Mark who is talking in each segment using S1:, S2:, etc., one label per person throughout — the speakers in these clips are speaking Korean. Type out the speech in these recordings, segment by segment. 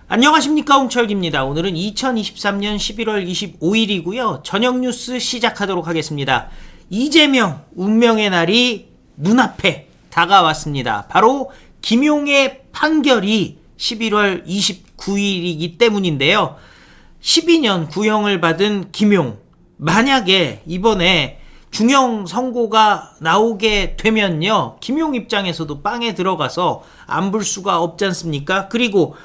S1: 안녕하십니까, 홍철기입니다. 오늘은 2023년 11월 25일이고요. 저녁 뉴스 시작하도록 하겠습니다. 이재명 운명의 날이 눈앞에 다가왔습니다. 바로 김용의 판결이 11월 29일이기 때문인데요. 12년 구형을 받은 김용, 만약에 이번에 중형 선고가 나오게 되면요, 김용 입장에서도 빵에 들어가서 안 볼 수가 없지 않습니까? 그리고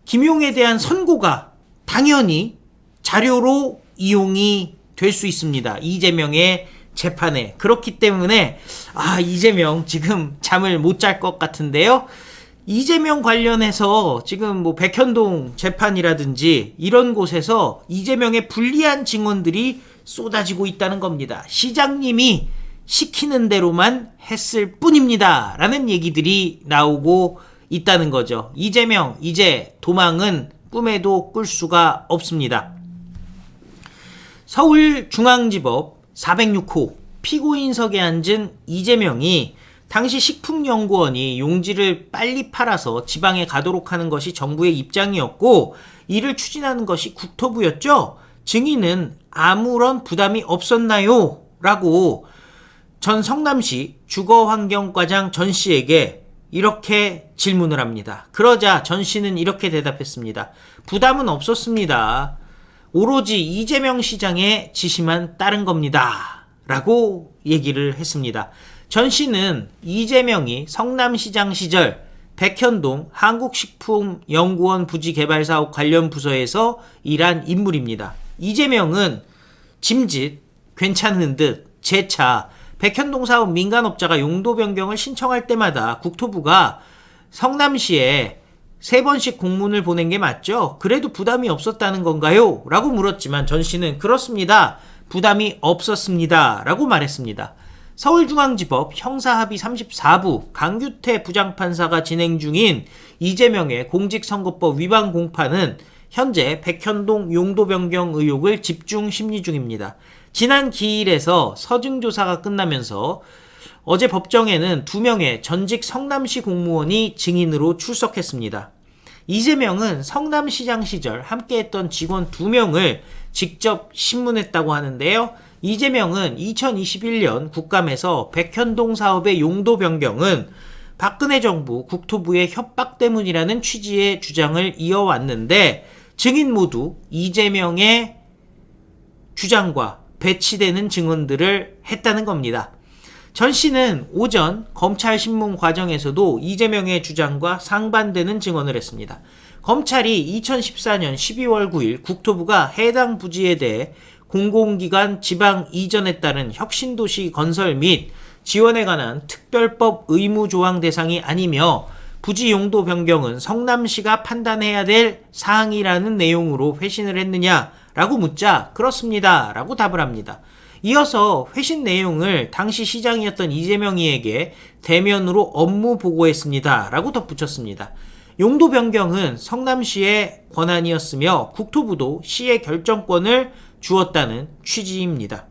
S1: 김용에 대한 선고가 당연히 자료로 이용이 될 수 있습니다. 이재명의 재판에. 그렇기 때문에 이재명 지금 잠을 못 잘 것 같은데요. 이재명 관련해서 지금 백현동 재판이라든지 이런 곳에서 이재명의 불리한 증언들이 쏟아지고 있다는 겁니다. 시장님이 시키는 대로만 했을 뿐입니다. 라는 얘기들이 나오고 있다는 거죠. 이재명 이제 도망은 꿈에도 꿀 수가 없습니다. 서울중앙지법 406호 피고인석에 앉은 이재명이 당시 식품연구원이 용지를 빨리 팔아서 지방에 가도록 하는 것이 정부의 입장이었고 이를 추진하는 것이 국토부였죠. 증인은 아무런 부담이 없었나요? 라고 전 성남시 주거환경과장 전 씨에게 이렇게 질문을 합니다. 그러자 전 씨는 이렇게 대답했습니다. 부담은 없었습니다. 오로지 이재명 시장의 지시만 따른 겁니다. 라고 얘기를 했습니다. 전 씨는 이재명이 성남시장 시절 백현동 한국식품연구원 부지개발사업 관련 부서에서 일한 인물입니다. 이재명은 짐짓 괜찮은 듯 재차 백현동 사업 민간업자가 용도 변경을 신청할 때마다 국토부가 성남시에 3번씩 공문을 보낸 게 맞죠? 그래도 부담이 없었다는 건가요? 라고 물었지만 전 씨는 그렇습니다. 부담이 없었습니다. 라고 말했습니다. 서울중앙지법 형사합의 34부 강규태 부장판사가 진행 중인 이재명의 공직선거법 위반 공판은 현재 백현동 용도 변경 의혹을 집중 심리 중입니다. 지난 기일에서 서증조사가 끝나면서 어제 법정에는 2명의 전직 성남시 공무원이 증인으로 출석했습니다. 이재명은 성남시장 시절 함께했던 직원 2명을 직접 신문했다고 하는데요. 이재명은 2021년 국감에서 백현동 사업의 용도 변경은 박근혜 정부 국토부의 협박 때문이라는 취지의 주장을 이어왔는데 증인 모두 이재명의 주장과 배치되는 증언들을 했다는 겁니다. 전 씨는 오전 검찰 신문 과정에서도 이재명의 주장과 상반되는 증언을 했습니다. 검찰이 2014년 12월 9일 국토부가 해당 부지에 대해 공공기관 지방 이전에 따른 혁신도시 건설 및 지원에 관한 특별법 의무조항 대상이 아니며 부지 용도 변경은 성남시가 판단해야 될 사항이라는 내용으로 회신을 했느냐? 라고 묻자 그렇습니다. 라고 답을 합니다. 이어서 회신 내용을 당시 시장이었던 이재명이에게 대면으로 업무 보고했습니다. 라고 덧붙였습니다. 용도 변경은 성남시의 권한이었으며 국토부도 시의 결정권을 주었다는 취지입니다.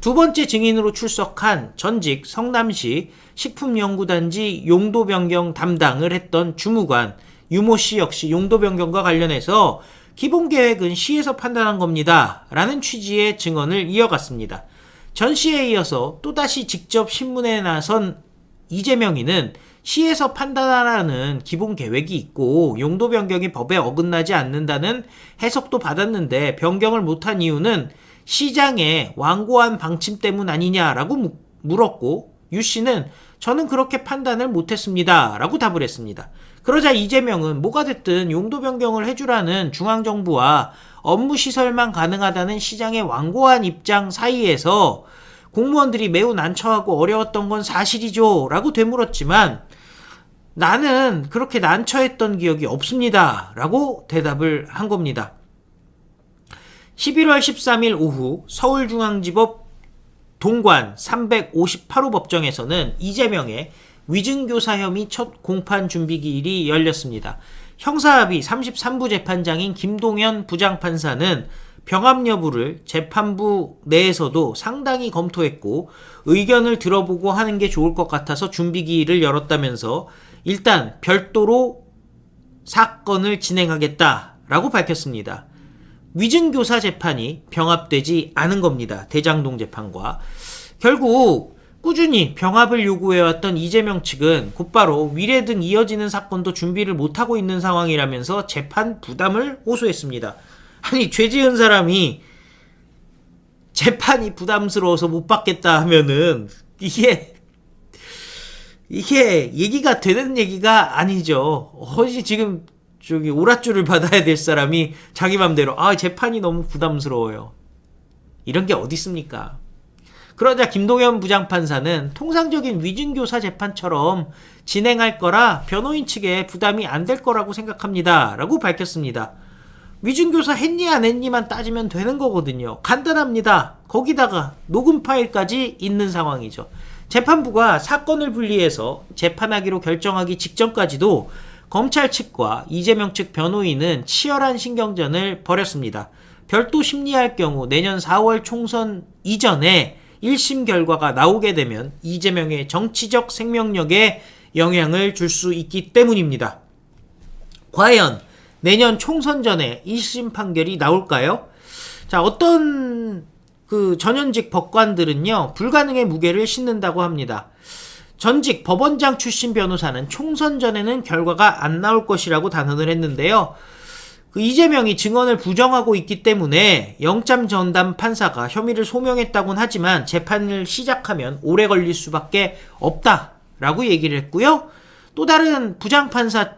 S1: 두 번째 증인으로 출석한 전직 성남시 식품연구단지 용도 변경 담당을 했던 주무관 유모 씨 역시 용도 변경과 관련해서 기본 계획은 시에서 판단한 겁니다. 라는 취지의 증언을 이어갔습니다. 전 씨에 이어서 또다시 직접 신문에 나선 이재명이는 시에서 판단하라는 기본 계획이 있고 용도 변경이 법에 어긋나지 않는다는 해석도 받았는데 변경을 못한 이유는 시장의 완고한 방침 때문 아니냐라고 물었고 유 씨는 저는 그렇게 판단을 못했습니다. 라고 답을 했습니다. 그러자 이재명은 뭐가 됐든 용도 변경을 해주라는 중앙정부와 업무시설만 가능하다는 시장의 완고한 입장 사이에서 공무원들이 매우 난처하고 어려웠던 건 사실이죠. 라고 되물었지만 나는 그렇게 난처했던 기억이 없습니다. 라고 대답을 한 겁니다. 11월 13일 오후 서울중앙지법 동관 358호 법정에서는 이재명의 위증교사 혐의 첫 공판 준비기일이 열렸습니다. 형사합의 33부 재판장인 김동현 부장판사는 병합 여부를 재판부 내에서도 상당히 검토했고 의견을 들어보고 하는 게 좋을 것 같아서 준비기일을 열었다면서 일단 별도로 사건을 진행하겠다라고 밝혔습니다. 위증교사 재판이 병합되지 않은 겁니다. 대장동 재판과. 결국 꾸준히 병합을 요구해왔던 이재명 측은 곧바로 위례 등 이어지는 사건도 준비를 못하고 있는 상황이라면서 재판 부담을 호소했습니다. 아니, 죄 지은 사람이 재판이 부담스러워서 못 받겠다 하면은 이게 얘기가 되는 얘기가 아니죠. 어디 지금 오랏줄을 받아야 될 사람이 자기 맘대로 재판이 너무 부담스러워요. 이런 게 어디 있습니까? 그러자 김동연 부장판사는 통상적인 위증교사 재판처럼 진행할 거라 변호인 측에 부담이 안 될 거라고 생각합니다. 라고 밝혔습니다. 위증교사 했니 안 했니만 따지면 되는 거거든요. 간단합니다. 거기다가 녹음 파일까지 있는 상황이죠. 재판부가 사건을 분리해서 재판하기로 결정하기 직전까지도 검찰 측과 이재명 측 변호인은 치열한 신경전을 벌였습니다. 별도 심리할 경우 내년 4월 총선 이전에 1심 결과가 나오게 되면 이재명의 정치적 생명력에 영향을 줄 수 있기 때문입니다. 과연 내년 총선 전에 1심 판결이 나올까요? 자, 어떤 전현직 법관들은요, 불가능의 무게를 싣는다고 합니다. 전직 법원장 출신 변호사는 총선 전에는 결과가 안 나올 것이라고 단언을 했는데요. 이재명이 증언을 부정하고 있기 때문에 영장 전담 판사가 혐의를 소명했다고는 하지만 재판을 시작하면 오래 걸릴 수밖에 없다라고 얘기를 했고요. 또 다른 부장판사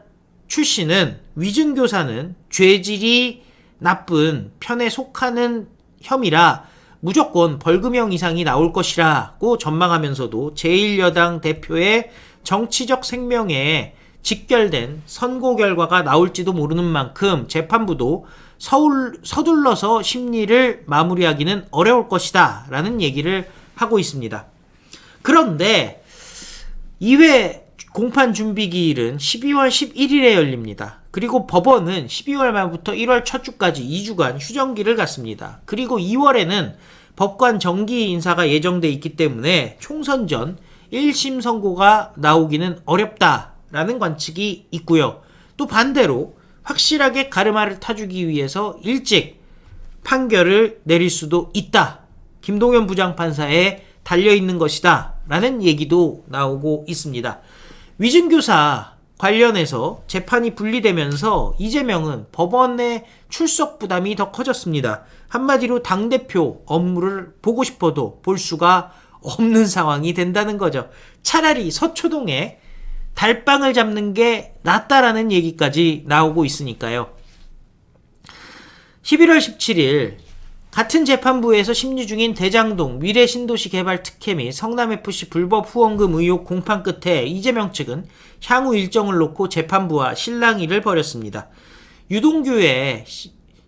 S1: 출신은 위증교사는 죄질이 나쁜 편에 속하는 혐의라 무조건 벌금형 이상이 나올 것이라고 전망하면서도 제1여당 대표의 정치적 생명에 직결된 선고 결과가 나올지도 모르는 만큼 재판부도 서둘러서 심리를 마무리하기는 어려울 것이다 라는 얘기를 하고 있습니다. 그런데 2회 공판 준비기일은 12월 11일에 열립니다. 그리고 법원은 12월 말부터 1월 첫 주까지 2주간 휴정기를 갖습니다. 그리고 2월에는 법관 정기 인사가 예정돼 있기 때문에 총선 전 1심 선고가 나오기는 어렵다라는 관측이 있고요. 또 반대로 확실하게 가르마를 타주기 위해서 일찍 판결을 내릴 수도 있다. 김동연 부장판사에 달려있는 것이다 라는 얘기도 나오고 있습니다. 위증교사 관련해서 재판이 분리되면서 이재명은 법원의 출석 부담이 더 커졌습니다. 한마디로 당대표 업무를 보고 싶어도 볼 수가 없는 상황이 된다는 거죠. 차라리 서초동에 달빵을 잡는 게 낫다라는 얘기까지 나오고 있으니까요. 11월 17일 같은 재판부에서 심리 중인 대장동 위례 신도시 개발 특혜 및 성남FC 불법 후원금 의혹 공판 끝에 이재명 측은 향후 일정을 놓고 재판부와 실랑이를 벌였습니다. 유동규의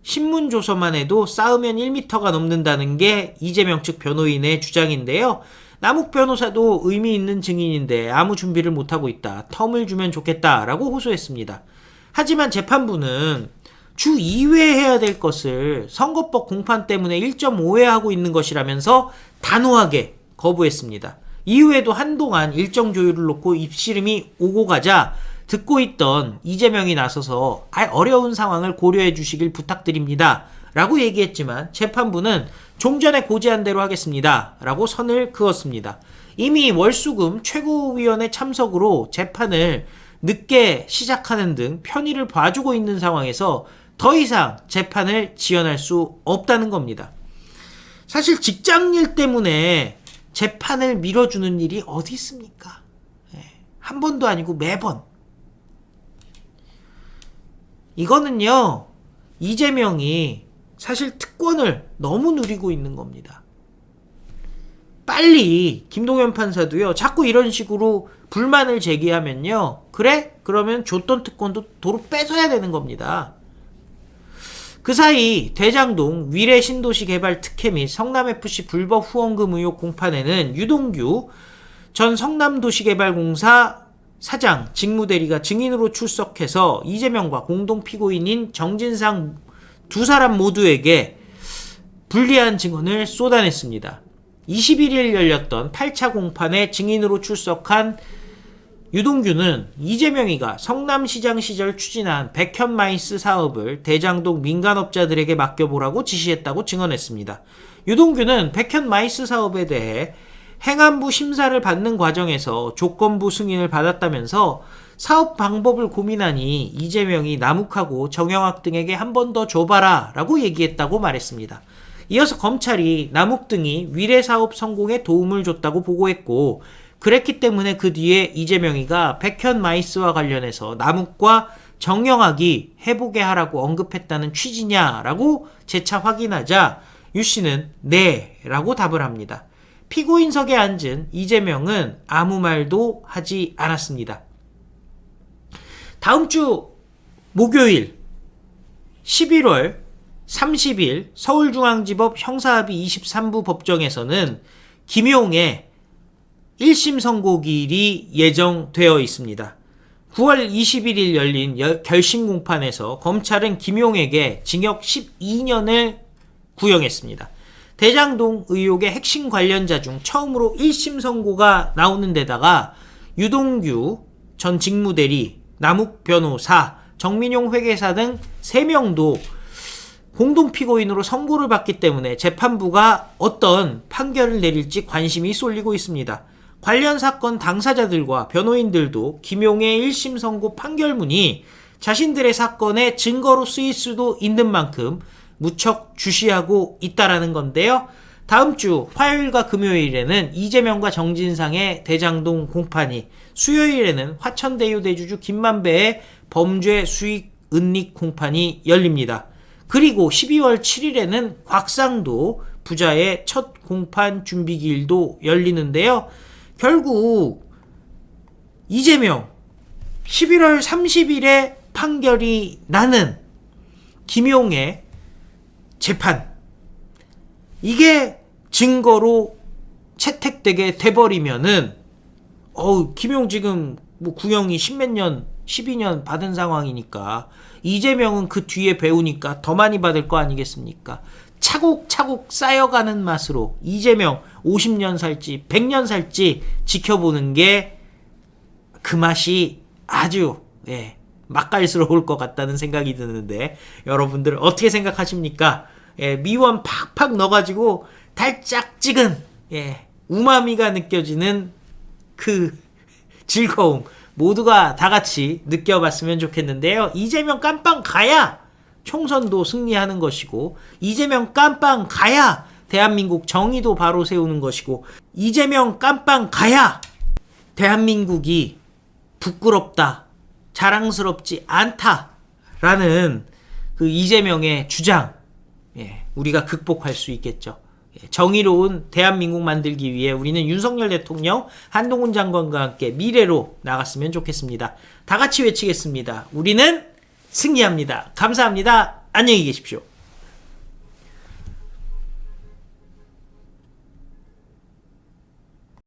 S1: 신문조서만 해도 쌓으면 1m가 넘는다는 게 이재명 측 변호인의 주장인데요. 남욱 변호사도 의미 있는 증인인데 아무 준비를 못하고 있다. 텀을 주면 좋겠다라고 호소했습니다. 하지만 재판부는 주 2회 해야 될 것을 선거법 공판 때문에 1.5회 하고 있는 것이라면서 단호하게 거부했습니다. 이후에도 한동안 일정 조율을 놓고 입씨름이 오고 가자 듣고 있던 이재명이 나서서 어려운 상황을 고려해 주시길 부탁드립니다 라고 얘기했지만 재판부는 좀 전에 고지한 대로 하겠습니다 라고 선을 그었습니다. 이미 월수금 최고위원회 참석으로 재판을 늦게 시작하는 등 편의를 봐주고 있는 상황에서 더 이상 재판을 지연할 수 없다는 겁니다. 사실 직장일 때문에 재판을 미뤄주는 일이 어디 있습니까? 한 번도 아니고 매번. 이거는요, 이재명이 사실 특권을 너무 누리고 있는 겁니다. 빨리 김동연 판사도요, 자꾸 이런 식으로 불만을 제기하면요, 그래? 그러면 줬던 특권도 도로 뺏어야 되는 겁니다. 그 사이 대장동 위례 신도시 개발 특혜 및 성남FC 불법 후원금 의혹 공판에는 유동규 전 성남도시개발공사 사장 직무대리가 증인으로 출석해서 이재명과 공동 피고인인 정진상 두 사람 모두에게 불리한 증언을 쏟아냈습니다. 21일 열렸던 8차 공판에 증인으로 출석한 유동규는 이재명이가 성남시장 시절 추진한 백현마이스 사업을 대장동 민간업자들에게 맡겨보라고 지시했다고 증언했습니다. 유동규는 백현마이스 사업에 대해 행안부 심사를 받는 과정에서 조건부 승인을 받았다면서 사업 방법을 고민하니 이재명이 남욱하고 정영학 등에게 한 번 더 줘봐라 라고 얘기했다고 말했습니다. 이어서 검찰이 남욱 등이 위례사업 성공에 도움을 줬다고 보고했고, 그랬기 때문에 그 뒤에 이재명이가 백현마이스와 관련해서 남욱과 정영학이 해보게 하라고 언급했다는 취지냐라고 재차 확인하자 유 씨는 네 라고 답을 합니다. 피고인석에 앉은 이재명은 아무 말도 하지 않았습니다. 다음 주 목요일 11월 30일 서울중앙지법 형사합의 23부 법정에서는 김용의 1심 선고기일이 예정되어 있습니다. 9월 21일 열린 결심 공판에서 검찰은 김용에게 징역 12년을 구형했습니다. 대장동 의혹의 핵심 관련자 중 처음으로 1심 선고가 나오는 데다가 유동규 전 직무대리, 남욱 변호사, 정민용 회계사 등 3명도 공동피고인으로 선고를 받기 때문에 재판부가 어떤 판결을 내릴지 관심이 쏠리고 있습니다. 관련 사건 당사자들과 변호인들도 김용의 1심 선고 판결문이 자신들의 사건의 증거로 쓰일 수도 있는 만큼 무척 주시하고 있다라는 건데요. 다음 주 화요일과 금요일에는 이재명과 정진상의 대장동 공판이, 수요일에는 화천대유 대주주 김만배의 범죄 수익 은닉 공판이 열립니다. 그리고 12월 7일에는 곽상도 부자의 첫 공판 준비기일도 열리는데요. 결국 이재명 11월 30일에 판결이 나는 김용의 재판, 이게 증거로 채택되게 돼버리면은 김용 지금 뭐 구형이 10몇 년, 12년 받은 상황이니까 이재명은 그 뒤에 배우니까 더 많이 받을 거 아니겠습니까? 차곡차곡 쌓여가는 맛으로 이재명 50년 살지 100년 살지 지켜보는 게 그 맛이 아주 맛깔스러울 것 같다는 생각이 드는데, 여러분들 어떻게 생각하십니까? 미원 팍팍 넣어가지고 달짝지근 우마미가 느껴지는 그 즐거움 모두가 다 같이 느껴봤으면 좋겠는데요. 이재명 깜빵 가야 총선도 승리하는 것이고, 이재명 깜빵 가야 대한민국 정의도 바로 세우는 것이고, 이재명 깜빵 가야 대한민국이 부끄럽다, 자랑스럽지 않다라는 그 이재명의 주장, 우리가 극복할 수 있겠죠. 정의로운 대한민국 만들기 위해 우리는 윤석열 대통령, 한동훈 장관과 함께 미래로 나갔으면 좋겠습니다. 다 같이 외치겠습니다. 우리는 승리합니다. 감사합니다. 안녕히 계십시오.